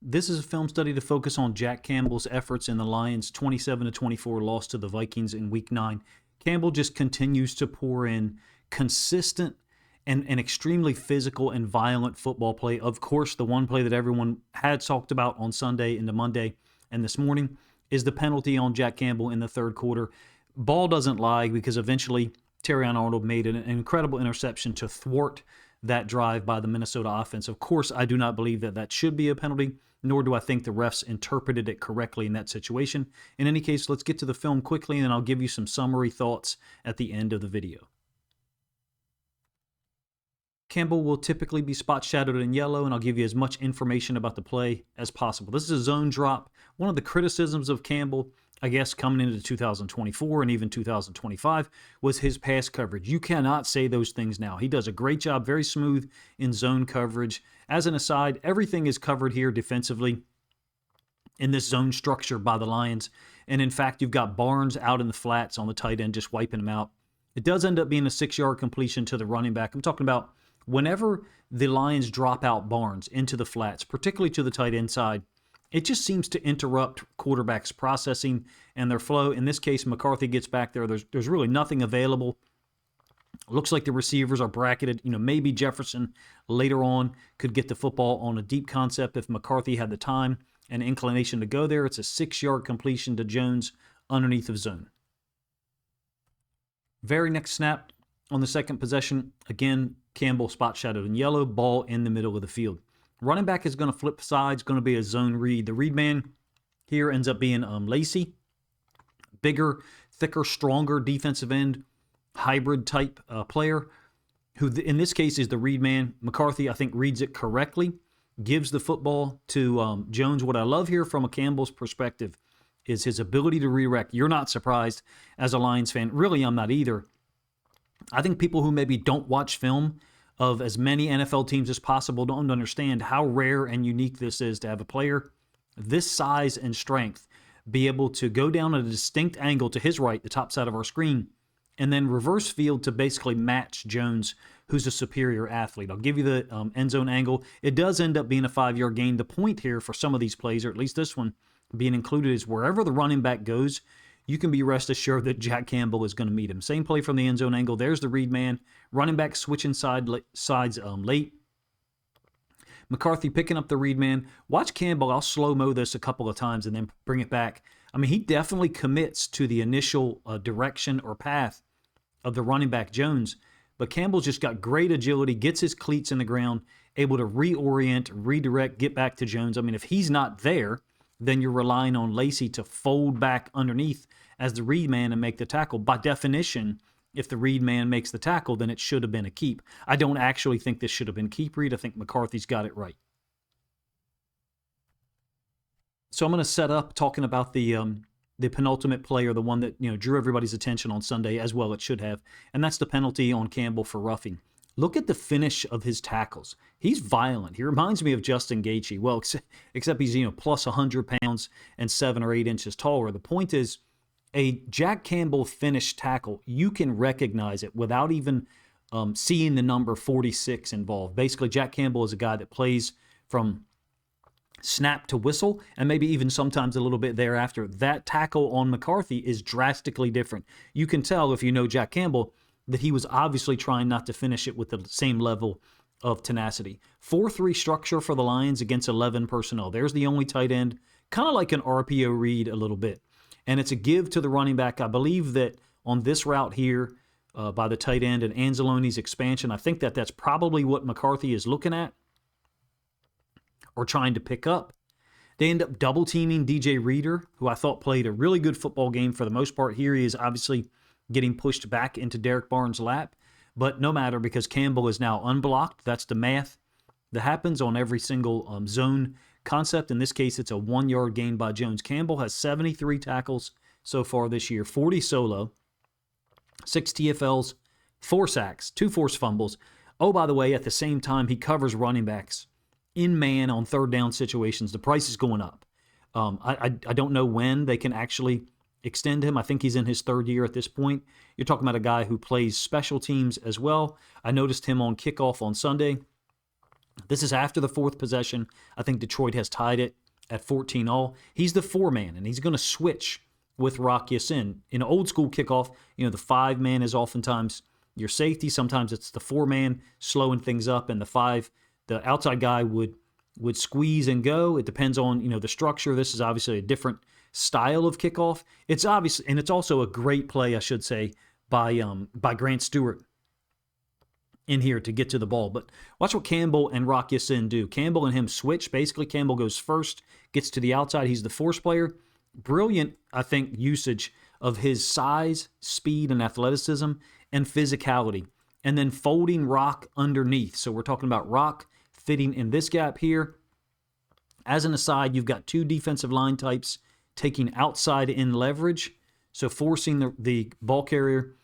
This is a film study to focus on Jack Campbell's efforts in the Lions' 27-24 loss to the Vikings in Week 9. Campbell just continues to pour in consistent and extremely physical and violent football play. Of course, the one play that everyone had talked about on Sunday into Monday and this morning is the penalty on Jack Campbell in the third quarter. Ball doesn't lie, because eventually Terrion Arnold made an incredible interception to thwart that drive by the Minnesota offense. Of course, I do not believe that that should be a penalty, nor do I think the refs interpreted it correctly in that situation. In any case, let's get to the film quickly, and then I'll give you some summary thoughts at the end of the video. Campbell will typically be spot shadowed in yellow, and I'll give you as much information about the play as possible. This is a zone drop. One of the criticisms of Campbell, I guess, coming into 2024 and even 2025 was his pass coverage. You cannot say those things now. He does a great job, very smooth in zone coverage. As an aside, everything is covered here defensively in this zone structure by the Lions. And in fact, you've got Barnes out in the flats on the tight end, just wiping him out. It does end up being a 6-yard completion to the running back. I'm talking about whenever the Lions drop out Barnes into the flats, particularly to the tight end side, it just seems to interrupt quarterbacks' processing and their flow. In this case, McCarthy gets back there. There's really nothing available. Looks like the receivers are bracketed. Maybe Jefferson later on could get the football on a deep concept if McCarthy had the time and inclination to go there. It's a 6-yard completion to Jones underneath of zone. Very next snap on the second possession, again, Campbell spot shadowed in yellow, ball in the middle of the field. Running back is going to flip sides, going to be a zone read. The read man here ends up being Lacey. Bigger, thicker, stronger defensive end, hybrid type player, who in this case is the read man. McCarthy, I think, reads it correctly, gives the football to Jones. What I love here from a Campbell's perspective is his ability to redirect. You're not surprised as a Lions fan. Really, I'm not either. I think people who maybe don't watch film of as many NFL teams as possible don't understand how rare and unique this is to have a player this size and strength be able to go down at a distinct angle to his right, the top side of our screen, and then reverse field to basically match Jones, who's a superior athlete. I'll give you the end zone angle. It does end up being a 5-yard gain. The point here for some of these plays, or at least this one being included, is wherever the running back goes, you can be rest assured that Jack Campbell is going to meet him. Same play from the end zone angle. There's the read man. Running back switching sides late. McCarthy picking up the read man. Watch Campbell. I'll slow-mo this a couple of times and then bring it back. I mean, he definitely commits to the initial direction or path of the running back Jones. But Campbell's just got great agility, gets his cleats in the ground, able to reorient, redirect, get back to Jones. I mean, if he's not there, then you're relying on Lacey to fold back underneath as the read man and make the tackle. By definition, if the read man makes the tackle, then it should have been a keep. I don't actually think this should have been keep read. I think McCarthy's got it right. So I'm going to set up talking about the penultimate play, or the one that drew everybody's attention on Sunday, as well it should have, and that's the penalty on Campbell for roughing. Look at the finish of his tackles. He's violent. He reminds me of Justin Gaethje. Well, except he's plus 100 pounds and 7 or 8 inches taller. The point is, a Jack Campbell finished tackle, you can recognize it without even seeing the number 46 involved. Basically, Jack Campbell is a guy that plays from snap to whistle, and maybe even sometimes a little bit thereafter. That tackle on McCarthy is drastically different. You can tell, if you know Jack Campbell, that he was obviously trying not to finish it with the same level of tenacity. 4-3 structure for the Lions against 11 personnel. There's the only tight end, kind of like an RPO read a little bit. And it's a give to the running back. I believe that on this route here by the tight end and Anzalone's expansion, I think that that's probably what McCarthy is looking at or trying to pick up. They end up double-teaming DJ Reader, who I thought played a really good football game for the most part. Here he is obviously getting pushed back into Derek Barnes' lap. But no matter, because Campbell is now unblocked. That's the math that happens on every single zone concept. In this case, it's a 1-yard gain by Jones. Campbell has 73 tackles so far this year, 40 solo, 6 TFLs, 4 sacks, 2 forced fumbles. Oh, by the way, at the same time, he covers running backs in man on third down situations. The price is going up. I don't know when they can actually extend him. I think he's in his 3rd year at this point. You're talking about a guy who plays special teams as well. I noticed him on kickoff on Sunday. This is after the fourth possession. I think Detroit has tied it at 14-all. He's the four-man, and he's going to switch with Rock Ya-Sin. In an old school kickoff, the five-man is oftentimes your safety. Sometimes it's the four-man slowing things up, and the outside guy would squeeze and go. It depends on the structure. This is obviously a different style of kickoff. It's obvious, and it's also a great play, I should say, by Grant Stewart in here to get to the ball. But watch what Campbell and Rock Ya-Sin do. Campbell and him switch. Basically, Campbell goes first, gets to the outside. He's the force player. Brilliant, I think, usage of his size, speed, and athleticism and physicality. And then folding Rock underneath. So we're talking about Rock fitting in this gap here. As an aside, you've got two defensive line types taking outside in leverage. So forcing the ball carrier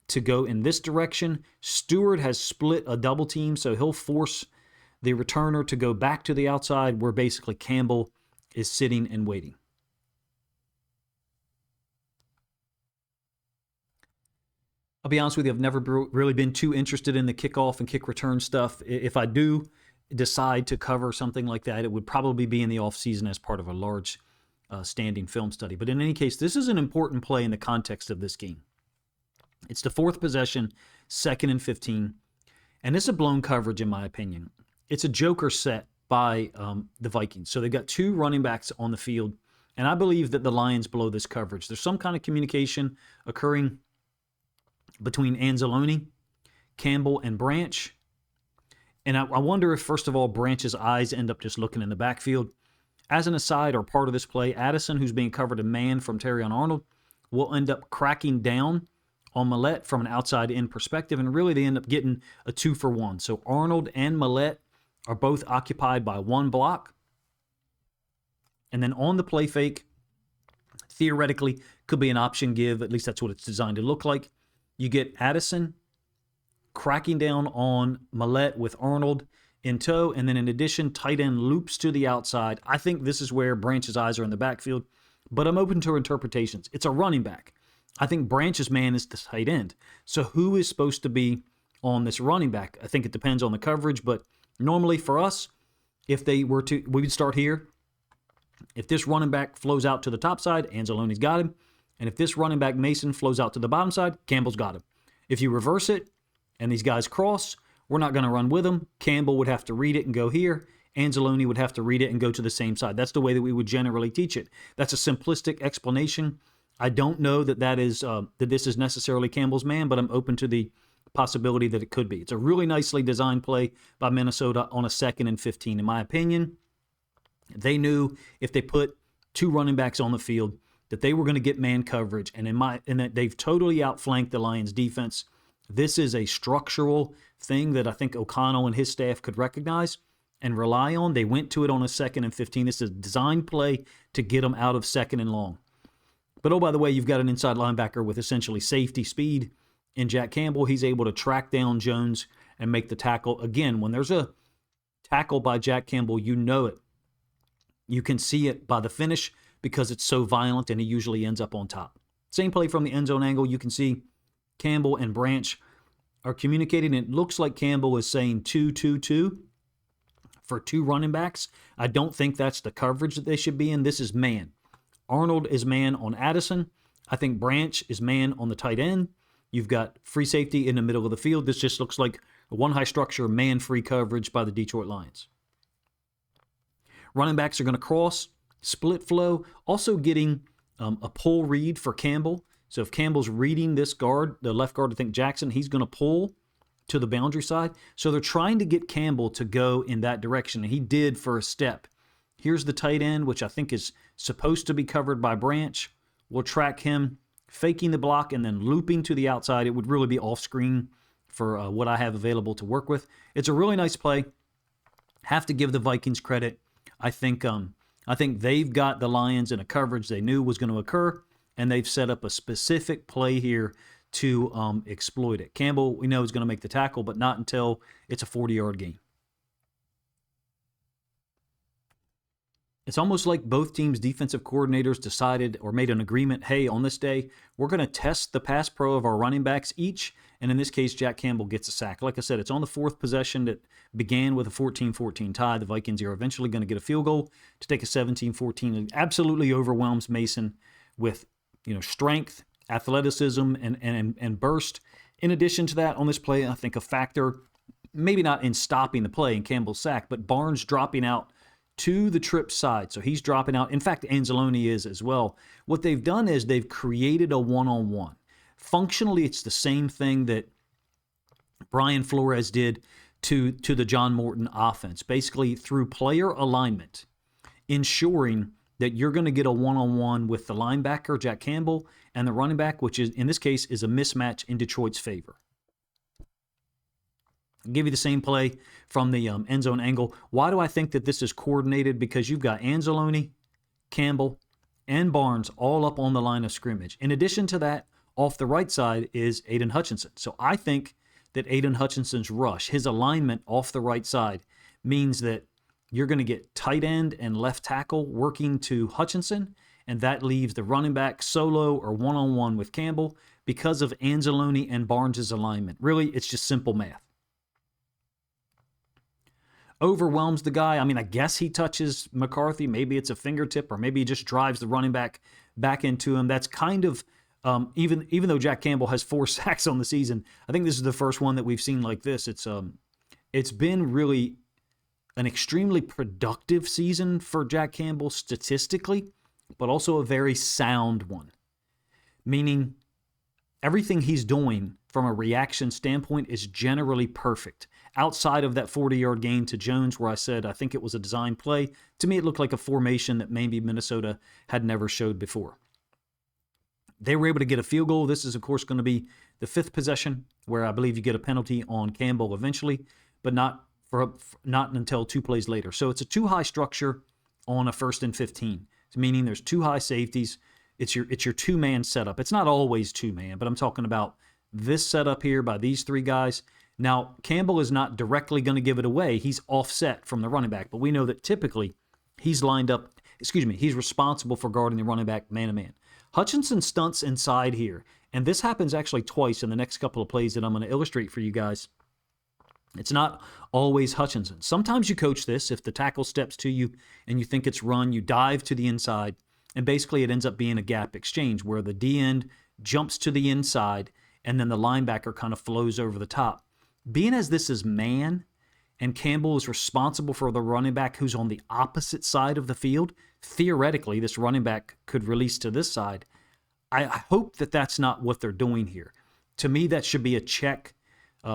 to go in this direction. Stewart has split a double team, so he'll force the returner to go back to the outside where basically Campbell is sitting and waiting. I'll be honest with you, I've never really been too interested in the kickoff and kick return stuff. If I do decide to cover something like that, it would probably be in the offseason as part of a large standing film study. But in any case, this is an important play in the context of this game. It's the fourth possession, 2nd and 15, and it's a blown coverage in my opinion. It's a joker set by the Vikings. So they've got two running backs on the field, and I believe that the Lions blow this coverage. There's some kind of communication occurring between Anzalone, Campbell, and Branch. And I wonder if, first of all, Branch's eyes end up just looking in the backfield. As an aside, or part of this play, Addison, who's being covered in man from Terrion Arnold, will end up cracking down on Millette from an outside-in perspective, and really they end up getting a 2-for-1. So Arnold and Millette are both occupied by one block. And then on the play fake, theoretically, could be an option give. At least that's what it's designed to look like. You get Addison cracking down on Millette with Arnold in tow, and then in addition, tight end loops to the outside. I think this is where Branch's eyes are in the backfield, but I'm open to interpretations. It's a running back. I think Branch's man is the tight end. So who is supposed to be on this running back? I think it depends on the coverage, but normally for us, if they were to, we would start here. If this running back flows out to the top side, Anzalone's got him. And if this running back Mason flows out to the bottom side, Campbell's got him. If you reverse it and these guys cross, we're not going to run with them. Campbell would have to read it and go here. Anzalone would have to read it and go to the same side. That's the way that we would generally teach it. That's a simplistic explanation. I don't know that this is necessarily Campbell's man, but I'm open to the possibility that it could be. It's a really nicely designed play by Minnesota on a 2nd and 15. In my opinion, they knew if they put two running backs on the field that they were going to get man coverage, and that they've totally outflanked the Lions defense. This is a structural thing that I think O'Connell and his staff could recognize and rely on. They went to it on a 2nd and 15. This is a designed play to get them out of 2nd and long. But, oh, by the way, you've got an inside linebacker with essentially safety speed in Jack Campbell. He's able to track down Jones and make the tackle. Again, when there's a tackle by Jack Campbell, you know it. You can see it by the finish because it's so violent, and he usually ends up on top. Same play from the end zone angle. You can see Campbell and Branch are communicating. It looks like Campbell is saying 2-2-2 for two running backs. I don't think that's the coverage that they should be in. This is man. Arnold is man on Addison. I think Branch is man on the tight end. You've got free safety in the middle of the field. This just looks like a one-high structure, man-free coverage by the Detroit Lions. Running backs are going to cross, split flow, also getting a pull read for Campbell. So if Campbell's reading this guard, the left guard, I think Jackson, he's going to pull to the boundary side. So they're trying to get Campbell to go in that direction, and he did for a step. Here's the tight end, which I think is supposed to be covered by Branch. We'll track him faking the block and then looping to the outside. It would really be off screen for what I have available to work with. It's a really nice play. Have to give the Vikings credit. I think they've got the Lions in a coverage they knew was going to occur, and they've set up a specific play here to exploit it. Campbell, we know, is going to make the tackle, but not until it's a 40-yard gain. It's almost like both teams' defensive coordinators decided or made an agreement, hey, on this day, we're going to test the pass pro of our running backs each. And in this case, Jack Campbell gets a sack. Like I said, it's on the fourth possession that began with a 14-14 tie. The Vikings are eventually going to get a field goal to take a 17-14. It absolutely overwhelms Mason with strength, athleticism, and burst. In addition to that, on this play, I think a factor, maybe not in stopping the play in Campbell's sack, but Barnes dropping out to the trip side. So he's dropping out. In fact, Anzalone is as well. What they've done is they've created a one-on-one. Functionally, it's the same thing that Brian Flores did to the John Morton offense. Basically, through player alignment, ensuring that you're going to get a one-on-one with the linebacker, Jack Campbell, and the running back, which is in this case is a mismatch in Detroit's favor. I'll give you the same play from the end zone angle. Why do I think that this is coordinated? Because you've got Anzalone, Campbell, and Barnes all up on the line of scrimmage. In addition to that, off the right side is Aiden Hutchinson. So I think that Aiden Hutchinson's rush, his alignment off the right side, means that you're going to get tight end and left tackle working to Hutchinson, and that leaves the running back solo or one-on-one with Campbell because of Anzalone and Barnes' alignment. Really, it's just simple math. Overwhelms the guy. I mean, I guess he touches McCarthy. Maybe it's a fingertip, or maybe he just drives the running back into him. That's kind of, even though Jack Campbell has 4 sacks on the season, I think this is the first one that we've seen like this. It's been really an extremely productive season for Jack Campbell statistically, but also a very sound one. Meaning everything he's doing from a reaction standpoint is generally perfect. Outside of that 40-yard gain to Jones where I said I think it was a design play, to me it looked like a formation that maybe Minnesota had never showed before. They were able to get a field goal. This is, of course, going to be the 5th possession where I believe you get a penalty on Campbell eventually, but not until 2 plays later. So it's a 2-high structure on a 1st and 15, meaning there's 2 high safeties. It's your 2-man setup. It's not always 2-man, but I'm talking about this setup here by these 3 guys. Now, Campbell is not directly going to give it away. He's offset from the running back, but we know that typically he's responsible for guarding the running back man-to-man. Hutchinson stunts inside here, and this happens actually twice in the next couple of plays that I'm going to illustrate for you guys. It's not always Hutchinson. Sometimes you coach this. If the tackle steps to you and you think it's run, you dive to the inside, and basically it ends up being a gap exchange where the D-end jumps to the inside and then the linebacker kind of flows over the top. Being as this is man and Campbell is responsible for the running back who's on the opposite side of the field, theoretically this running back could release to this side. I hope that that's not what they're doing here. To me, that should be a check,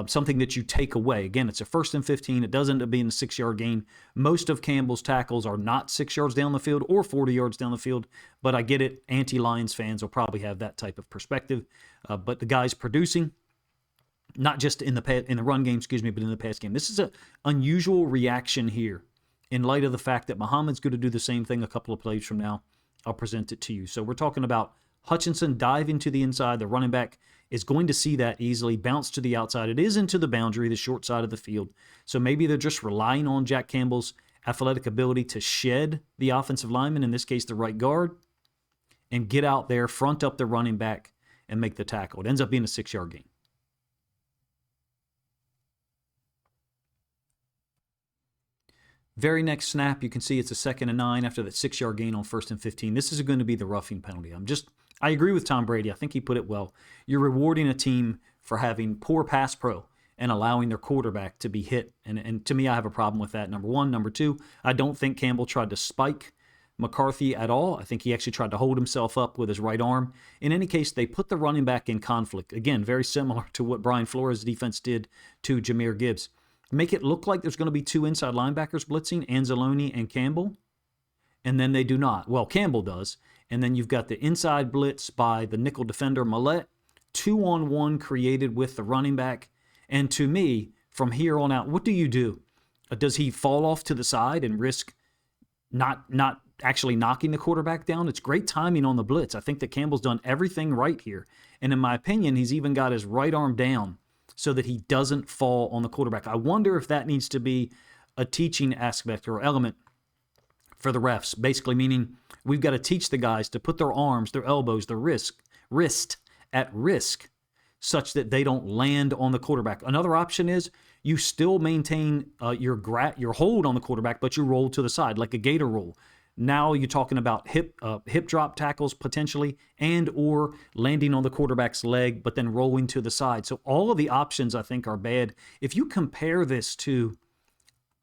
something that you take away. Again, it's a 1st and 15. It does end up being a 6-yard gain. Most of Campbell's tackles are not 6 yards down the field or 40 yards down the field, but I get it. Anti-Lions fans will probably have that type of perspective. But the guy's producing, not just in the run game, but in the pass game. This is an unusual reaction here in light of the fact that Muhammad's going to do the same thing a couple of plays from now. I'll present it to you. So we're talking about Hutchinson diving to the inside. The running back is going to see that easily, bounce to the outside. It is into the boundary, the short side of the field. So maybe they're just relying on Jack Campbell's athletic ability to shed the offensive lineman, in this case the right guard, and get out there, front up the running back, and make the tackle. It ends up being a 6-yard gain. Very next snap, you can see it's a 2nd and 9 after that 6-yard gain on 1st and 15. This is going to be the roughing penalty. I agree with Tom Brady. I think he put it well. You're rewarding a team for having poor pass pro and allowing their quarterback to be hit. And to me, I have a problem with that, number one. Number two, I don't think Campbell tried to spike McCarthy at all. I think he actually tried to hold himself up with his right arm. In any case, they put the running back in conflict. Again, very similar to what Brian Flores' defense did to Jahmyr Gibbs. Make it look like there's going to be 2 inside linebackers blitzing, Anzalone and Campbell, and then they do not. Well, Campbell does, and then you've got the inside blitz by the nickel defender Millette, 2-on-1 created with the running back, and to me, from here on out, what do you do? Does he fall off to the side and risk not actually knocking the quarterback down? It's great timing on the blitz. I think that Campbell's done everything right here, and in my opinion, he's even got his right arm down so that he doesn't fall on the quarterback. I wonder if that needs to be a teaching aspect or element for the refs, basically meaning we've got to teach the guys to put their arms, their elbows, their wrist at risk such that they don't land on the quarterback. Another option is you still maintain your hold on the quarterback, but you roll to the side like a gator roll. Now you're talking about hip drop tackles potentially, and or landing on the quarterback's leg, but then rolling to the side. So all of the options I think are bad. If you compare this to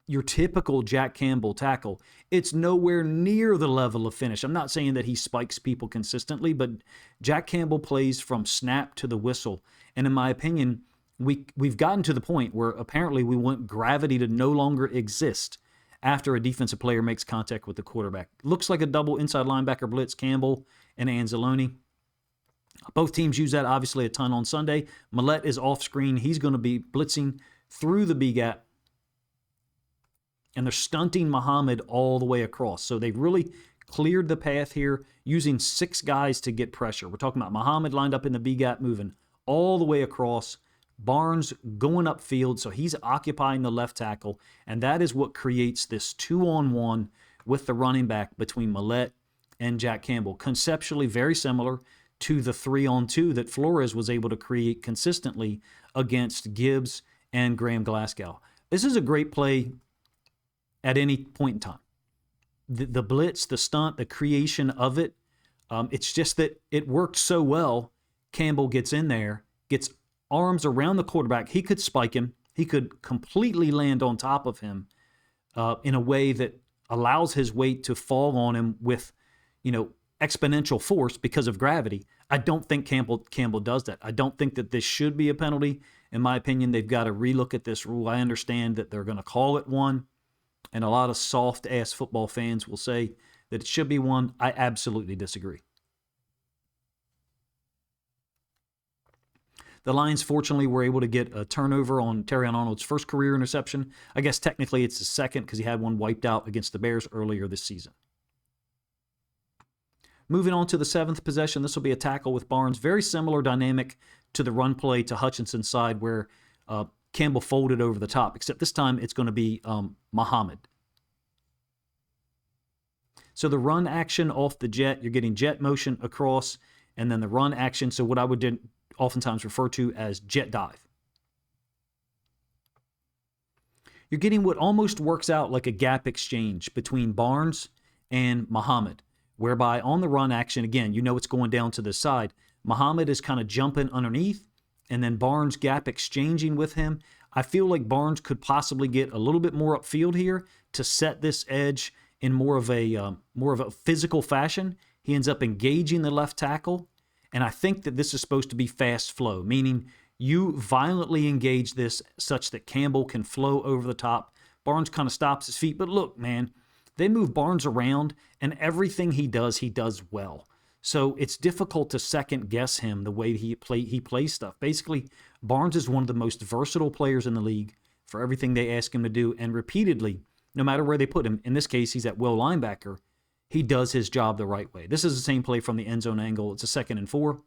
your typical Jack Campbell tackle, it's nowhere near the level of finish. I'm not saying that he spikes people consistently, but Jack Campbell plays from snap to the whistle. And in my opinion, we've gotten to the point where apparently we want gravity to no longer exist after a defensive player makes contact with the quarterback. Looks like a double inside linebacker blitz, Campbell and Anzalone. Both teams use that obviously a ton on Sunday. Millette is off screen. He's going to be blitzing through the B-gap. And they're stunting Muhammad all the way across. So they've really cleared the path here using 6 guys to get pressure. We're talking about Muhammad lined up in the B-gap, moving all the way across. Barnes going upfield, so he's occupying the left tackle, and that is what creates this 2-on-1 with the running back between Millette and Jack Campbell. Conceptually very similar to the 3-on-2 that Flores was able to create consistently against Gibbs and Graham Glasgow. This is a great play at any point in time. The blitz, the stunt, the creation of it, it's just that it worked so well. Campbell gets in there, gets arms around the quarterback. He could spike him. He could completely land on top of him in a way that allows his weight to fall on him with, exponential force because of gravity. I don't think Campbell does that. I don't think that this should be a penalty. In my opinion, they've got to relook at this rule. I understand that they're going to call it one, and a lot of soft-ass football fans will say that it should be one. I absolutely disagree. The Lions, fortunately, were able to get a turnover on Terrion Arnold's first career interception. I guess technically it's his second because he had one wiped out against the Bears earlier this season. Moving on to the 7th possession, this will be a tackle with Barnes. Very similar dynamic to the run play to Hutchinson's side where Campbell folded over the top, except this time it's going to be Muhammad. So the run action off the jet, you're getting jet motion across, and then the run action, so what I would oftentimes refer to as jet dive. You're getting what almost works out like a gap exchange between Barnes and Muhammad, whereby on the run action, again, it's going down to the side. Muhammad is kind of jumping underneath, and then Barnes gap exchanging with him. I feel like Barnes could possibly get a little bit more upfield here to set this edge in more of a physical fashion. He ends up engaging the left tackle. And I think that this is supposed to be fast flow, meaning you violently engage this such that Campbell can flow over the top. Barnes kind of stops his feet. But look, man, they move Barnes around, and everything he does well. So it's difficult to second guess him the way he plays stuff. Basically, Barnes is one of the most versatile players in the league for everything they ask him to do. And repeatedly, no matter where they put him, in this case, he's at will linebacker, he does his job the right way. This is the same play from the end zone angle. It's a 2nd and 4.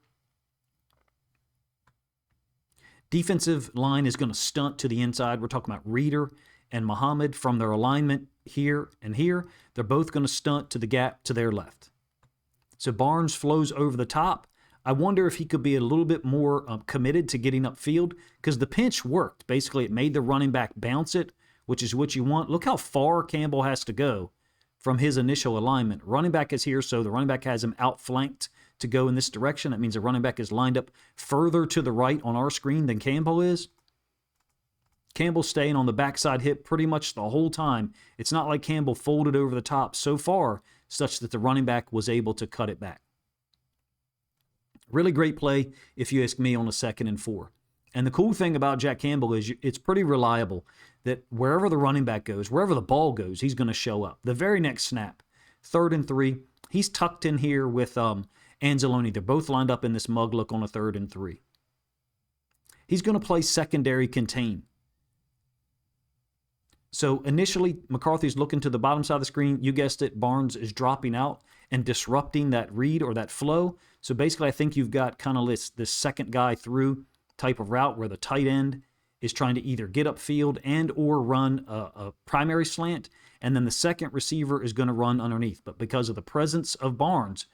Defensive line is going to stunt to the inside. We're talking about Reeder and Muhammad from their alignment here and here. They're both going to stunt to the gap to their left. So Barnes flows over the top. I wonder if he could be a little bit more committed to getting upfield because the pinch worked. Basically, it made the running back bounce it, which is what you want. Look how far Campbell has to go from his initial alignment. Running back is here, so the running back has him outflanked to go in this direction. That means the running back is lined up further to the right on our screen than Campbell is. Campbell's staying on the backside hip pretty much the whole time. It's not like Campbell folded over the top so far such that the running back was able to cut it back. Really great play, if you ask me, on a 2nd and 4. And the cool thing about Jack Campbell is it's pretty reliable that wherever the running back goes, wherever the ball goes, he's going to show up. The very next snap, 3rd and 3, he's tucked in here with Anzalone. They're both lined up in this mug look on a 3rd and 3. He's going to play secondary contain. So initially, McCarthy's looking to the bottom side of the screen. You guessed it, Barnes is dropping out and disrupting that read or that flow. So basically, I think you've got kind of this second guy through type of route where the tight end is trying to either get upfield and or run a primary slant, and then the second receiver is going to run underneath. But because of the presence of Barnes,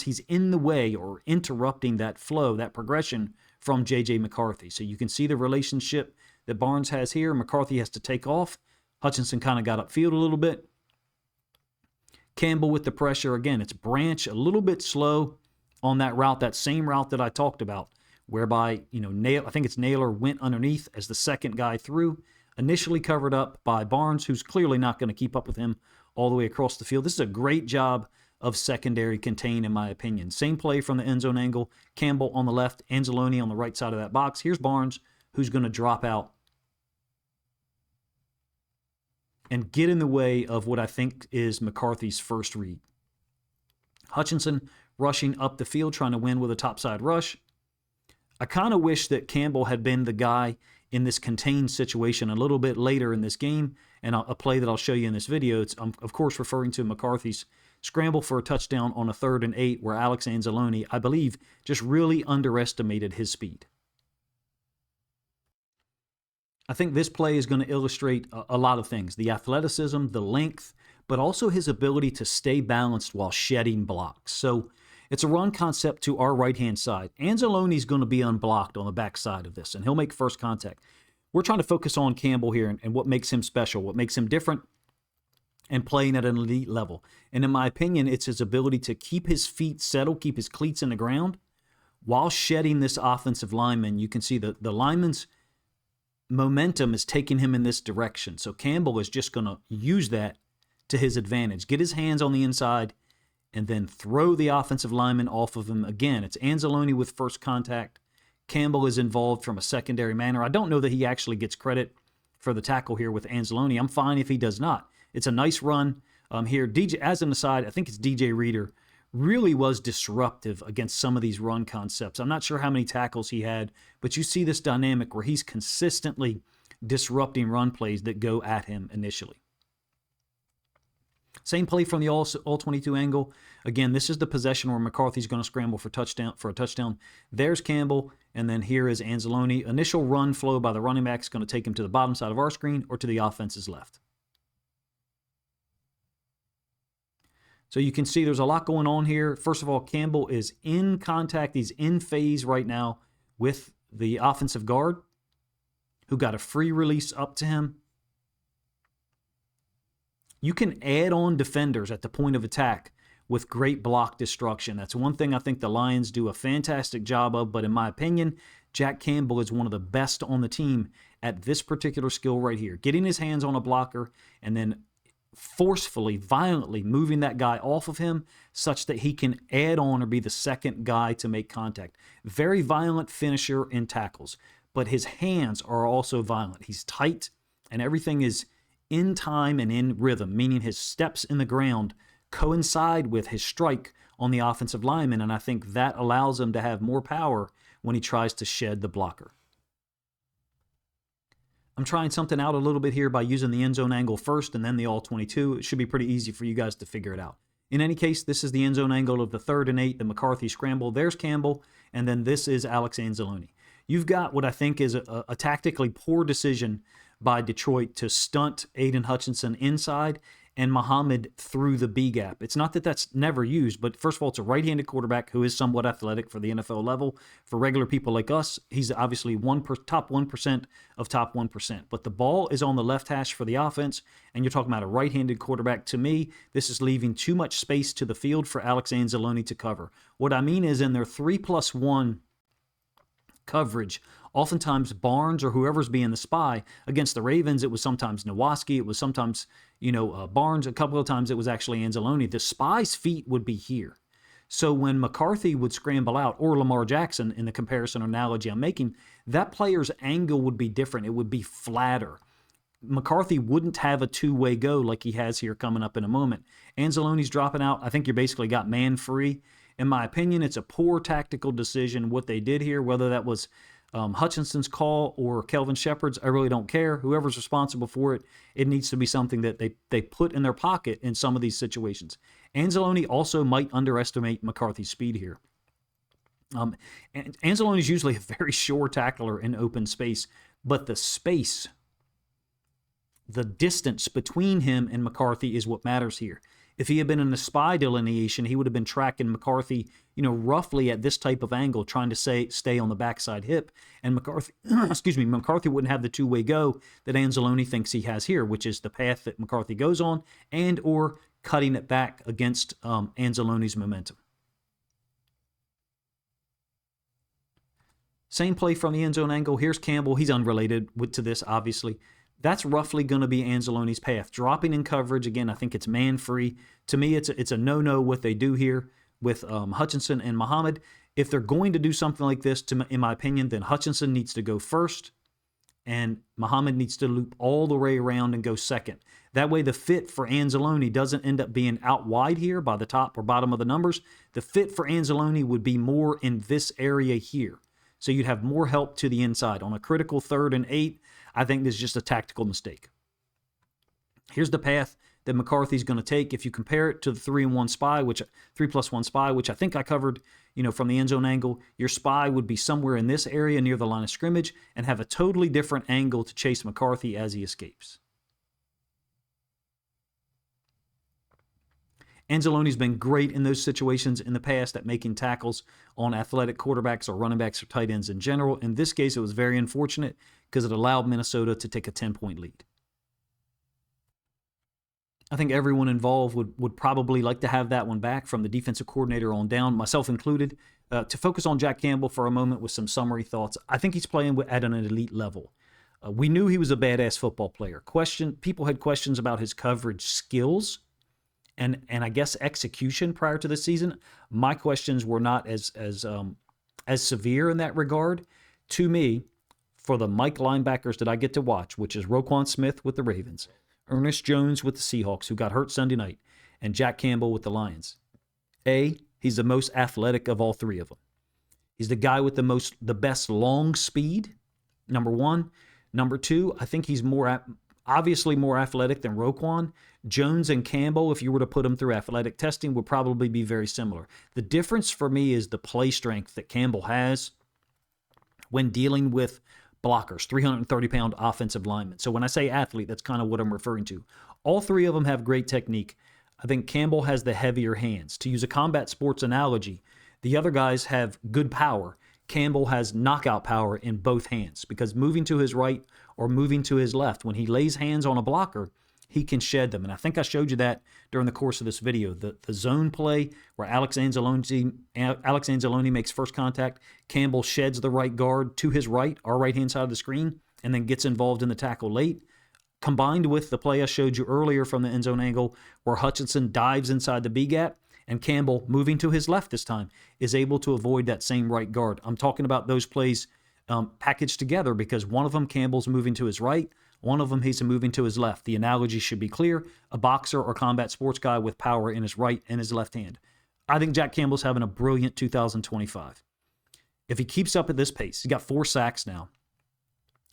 he's in the way or interrupting that flow, that progression from J.J. McCarthy. So you can see the relationship that Barnes has here. McCarthy has to take off. Hutchinson kind of got upfield a little bit. Campbell with the pressure. Again, it's Branch a little bit slow on that route, that same route that I talked about, whereby, I think it's Naylor went underneath as the second guy through, initially covered up by Barnes, who's clearly not going to keep up with him all the way across the field. This is a great job of secondary contain, in my opinion. Same play from the end zone angle. Campbell on the left, Anzalone on the right side of that box. Here's Barnes, who's going to drop out and get in the way of what I think is McCarthy's first read. Hutchinson rushing up the field, trying to win with a topside rush. I kind of wish that Campbell had been the guy in this contained situation a little bit later in this game, and a play that I'll show you in this video. It's, of course, referring to McCarthy's scramble for a touchdown on a 3rd and 8, where Alex Anzalone, I believe, just really underestimated his speed. I think this play is going to illustrate a lot of things. The athleticism, the length, but also his ability to stay balanced while shedding blocks. So it's a run concept to our right-hand side. Anzalone's going to be unblocked on the backside of this, and he'll make first contact. We're trying to focus on Campbell here and what makes him special, what makes him different, and playing at an elite level. And in my opinion, it's his ability to keep his feet settled, keep his cleats in the ground, while shedding this offensive lineman. You can see the lineman's momentum is taking him in this direction. So Campbell is just going to use that to his advantage. Get his hands on the inside and then throw the offensive lineman off of him. Again, it's Anzalone with first contact. Campbell is involved from a secondary manner. I don't know that he actually gets credit for the tackle here with Anzalone. I'm fine if he does not. It's a nice run here. DJ, as an aside, I think it's DJ Reader, really was disruptive against some of these run concepts. I'm not sure how many tackles he had, but you see this dynamic where he's consistently disrupting run plays that go at him initially. Same play from the all 22 angle. Again, this is the possession where McCarthy's going to scramble for a touchdown. There's Campbell, and then here is Anzalone. Initial run flow by the running back is going to take him to the bottom side of our screen or to the offense's left. So you can see there's a lot going on here. First of all, Campbell is in contact. He's in phase right now with the offensive guard, who got a free release up to him. You can add on defenders at the point of attack with great block destruction. That's one thing I think the Lions do a fantastic job of, but in my opinion, Jack Campbell is one of the best on the team at this particular skill right here. Getting his hands on a blocker and then forcefully, violently moving that guy off of him such that he can add on or be the second guy to make contact. Very violent finisher in tackles, but his hands are also violent. He's tight, and everything is in time and in rhythm, meaning his steps in the ground coincide with his strike on the offensive lineman, and I think that allows him to have more power when he tries to shed the blocker. I'm trying something out a little bit here by using the end zone angle first and then the all 22. It should be pretty easy for you guys to figure it out. In any case, this is the end zone angle of the 3rd and 8, the McCarthy scramble. There's Campbell, and then this is Alex Anzalone. You've got what I think is a tactically poor decision by Detroit to stunt Aiden Hutchinson inside and Muhammad through the B gap. It's not that that's never used, but first of all, it's a right-handed quarterback who is somewhat athletic for the NFL level. For regular people like us, he's obviously top 1% of top 1%. But the ball is on the left hash for the offense, and you're talking about a right-handed quarterback. To me, this is leaving too much space to the field for Alex Anzalone to cover. What I mean is in their 3+1 coverage, oftentimes Barnes or whoever's being the spy against the Ravens, it was sometimes Nowaski, it was sometimes, Barnes, a couple of times it was actually Anzalone. The spy's feet would be here. So when McCarthy would scramble out, or Lamar Jackson in the comparison or analogy I'm making, that player's angle would be different. It would be flatter. McCarthy wouldn't have a two-way go like he has here coming up in a moment. Anzalone's dropping out. I think you basically got man free. In my opinion, it's a poor tactical decision what they did here, whether that was Hutchinson's call or Kelvin Shepard's. I really don't care. Whoever's responsible for it, it needs to be something that they put in their pocket in some of these situations. Anzalone also might underestimate McCarthy's speed here. And Anzalone is usually a very sure tackler in open space, but the space The distance between him and McCarthy is what matters here. If he had been in the spy delineation, he would have been tracking McCarthy, roughly at this type of angle, trying to stay on the backside hip. And McCarthy, McCarthy wouldn't have the two-way go that Anzalone thinks he has here, which is the path that McCarthy goes on and or cutting it back against Anzalone's momentum. Same play from the end zone angle. Here's Campbell. He's unrelated to this, obviously. That's roughly going to be Anzalone's path. Dropping in coverage, again, I think it's man-free. To me, it's a no-no what they do here with Hutchinson and Muhammad. If they're going to do something like this, in my opinion, then Hutchinson needs to go first, and Muhammad needs to loop all the way around and go second. That way, the fit for Anzalone doesn't end up being out wide here by the top or bottom of the numbers. The fit for Anzalone would be more in this area here. So you'd have more help to the inside. On a critical 3rd and 8, I think this is just a tactical mistake. Here's the path that McCarthy's going to take. If you compare it to the 3+1 spy, which I think I covered, from the end zone angle, your spy would be somewhere in this area near the line of scrimmage and have a totally different angle to chase McCarthy as he escapes. Anzalone's been great in those situations in the past at making tackles on athletic quarterbacks or running backs or tight ends in general. In this case, it was very unfortunate because it allowed Minnesota to take a 10-point lead. I think everyone involved would probably like to have that one back, from the defensive coordinator on down, myself included. To focus on Jack Campbell for a moment with some summary thoughts, I think he's playing at an elite level. We knew he was a badass football player. People had questions about his coverage skills and I guess execution prior to the season. My questions were not as severe in that regard. To me, for the Mike linebackers that I get to watch, which is Roquan Smith with the Ravens, Ernest Jones with the Seahawks, who got hurt Sunday night, and Jack Campbell with the Lions. He's the most athletic of all three of them. He's the guy with the best long speed, number one. Number two, I think he's obviously more athletic than Roquan. Jones and Campbell, if you were to put them through athletic testing, would probably be very similar. The difference for me is the play strength that Campbell has when dealing with blockers, 330-pound offensive linemen. So when I say athlete, that's kind of what I'm referring to. All three of them have great technique. I think Campbell has the heavier hands. To use a combat sports analogy, the other guys have good power. Campbell has knockout power in both hands, because moving to his right or moving to his left, when he lays hands on a blocker, he can shed them. And I think I showed you that during the course of this video. The zone play where Alex Anzalone makes first contact, Campbell sheds the right guard to his right, our right-hand side of the screen, and then gets involved in the tackle late, combined with the play I showed you earlier from the end zone angle where Hutchinson dives inside the B-gap, and Campbell, moving to his left this time, is able to avoid that same right guard. I'm talking about those plays packaged together, because one of them, Campbell's moving to his right, one of them, he's moving to his left. The analogy should be clear. A boxer or combat sports guy with power in his right and his left hand. I think Jack Campbell's having a brilliant 2025. If he keeps up at this pace, he's got 4 sacks now.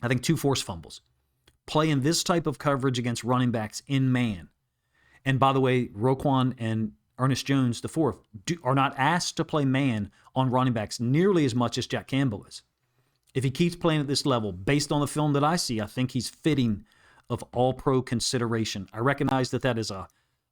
I think 2 forced fumbles. Playing this type of coverage against running backs in man. And by the way, Roquan and Ernest Jones, the fourth, are not asked to play man on running backs nearly as much as Jack Campbell is. If he keeps playing at this level, based on the film that I see, I think he's fitting of all-pro consideration. I recognize that is a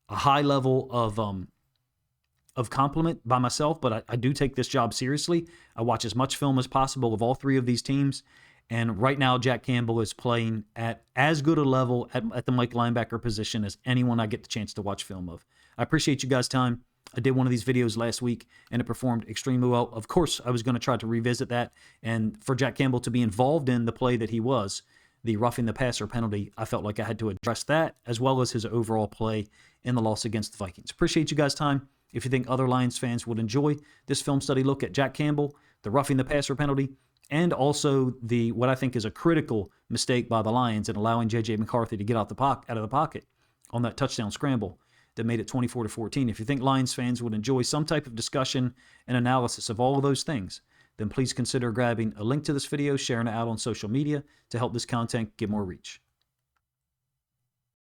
high level of compliment by myself, but I do take this job seriously. I watch as much film as possible of all 3 of these teams, and right now Jack Campbell is playing at as good a level at the Mike linebacker position as anyone I get the chance to watch film of. I appreciate you guys' time. I did one of these videos last week, and it performed extremely well. Of course, I was going to try to revisit that, and for Jack Campbell to be involved in the play that he was, the roughing the passer penalty, I felt like I had to address that, as well as his overall play in the loss against the Vikings. Appreciate you guys' time. If you think other Lions fans would enjoy this film study look at Jack Campbell, the roughing the passer penalty, and also what I think is a critical mistake by the Lions in allowing J.J. McCarthy to get out of the pocket on that touchdown scramble that made it 24-14. If you think Lions fans would enjoy some type of discussion and analysis of all of those things, then please consider grabbing a link to this video, sharing it out on social media to help this content get more reach.